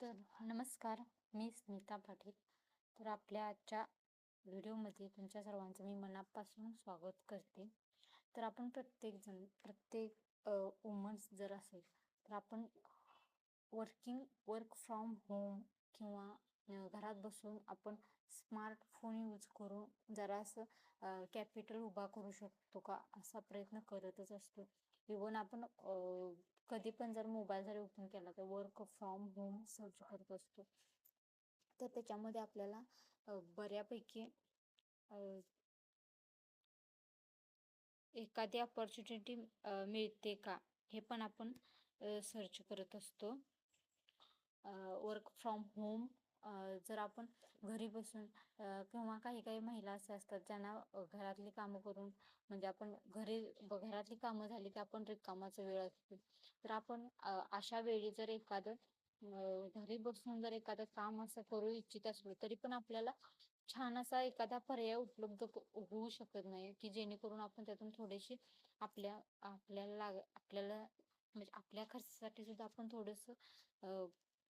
तर नमस्कार, मी स्मिता पाटील. तर आपल्या आजच्या व्हिडिओमध्ये तुमच्या सर्वांचं मी मनापासून स्वागत करते. तर आपण प्रत्येक वुमन्स जर असेल तर आपण वर्क फ्रॉम होम किंवा घरात बसून आपण स्मार्टफोन यूज करून जरासं कॅपिटल उभा करू शकतो का असा प्रयत्न करतच असतो. इवन आपण कधी पण जर मोबाईल जर ओपन केला तर वर्क फ्रॉम होम सर्च करत असतो. तर त्याच्यामध्ये आपल्याला बऱ्यापैकी एखादी अपॉर्च्युनिटी मिळते का हे पण आपण सर्च करत असतो. वर्क फ्रॉम होम जर आपण घरी बसून किंवा काही काही महिला असे असतात ज्यांना घरातली कामं करून म्हणजे आपण घरातली कामं झाली की आपण रिकामाचा वेळ असतो. तर आपण अशा वेळी जर एखादं घरी बसून जर एखादं काम असं करू इच्छित असलो तरी पण आपल्याला छान असा एखादा पर्याय उपलब्ध होऊ शकत नाही की जेणेकरून आपण त्यातून थोडेसे आपल्याला म्हणजे आपल्या खर्चासाठी सुद्धा आपण थोडस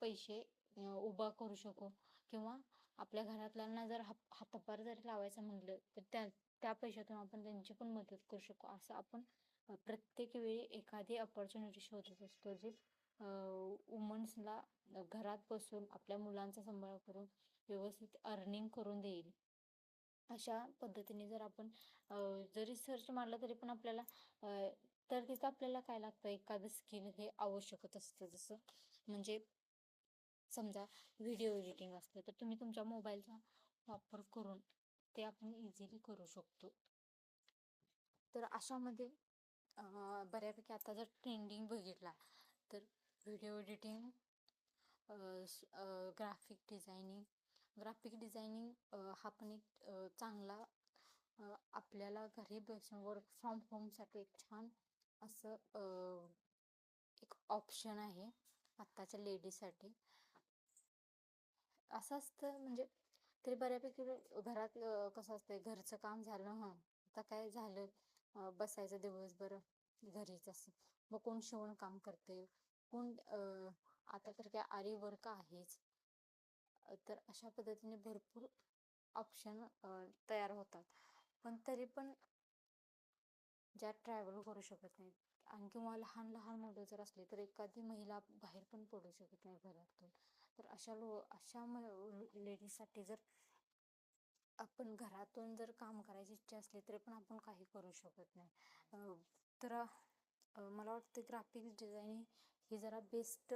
पैसे उभा करू शकू किंवा आपल्या घरातल्यांना जर हातभार जरी लावायचं म्हटलं तर त्या पैशातून आपण त्यांची पण मदत करू शकू. असं आपण प्रत्येक वेळी एखादी अपॉर्च्युनिटी शोधत असतो जे वुमन्सला घरात बसून आपल्या मुलांचा सांभाळ करून व्यवस्थित अर्निंग करून देईल. अशा पद्धतीने जर आपण जरी सर्च मारलं तरी पण आपल्याला तर तिथं आपल्याला काय लागतं एखादं स्किल हे आवश्यकच असतं. जसं म्हणजे समजा व्हिडिओ एडिटिंग असतं तर तुम्ही तुमच्या मोबाईलचा वापर करून ते आपण इझिली करू शकतो. तर अशामध्ये बऱ्यापैकी आता जर ट्रेंडिंग बघितला तर व्हिडिओ एडिटिंग, ग्राफिक डिझायनिंग हा पण एक चांगला आपल्याला घरी बसून वर्क फ्रॉम होमसाठी एक छान असं एक ऑप्शन आहे आत्ताच्या लेडीजसाठी. असं असतं म्हणजे तरी बऱ्यापैकी घरात कसं असतंय घरचं काम झालं आता काय झालं बसायचं दिवसभर घरीच असं मग कोण शिवण काम करते कोण आता तर काय आरी वर्क आहेच. तर अशा पद्धतीने भरपूर ऑप्शन तयार होतात. पण तरी पण ज्या ट्रॅव्हल करू शकत नाहीत आणि किंवा लहान लहान मुलं जर असले तर एखादी महिला बाहेर पण पडू शकत नाही घरातून. तर अशा लेडीजसाठी जर आपण घरातून जर काम करायची इच्छा असली तरी पण आपण काही करू शकत नाही. तर मला वाटतं ग्राफिक डिझायनिंग ही जरा बेस्ट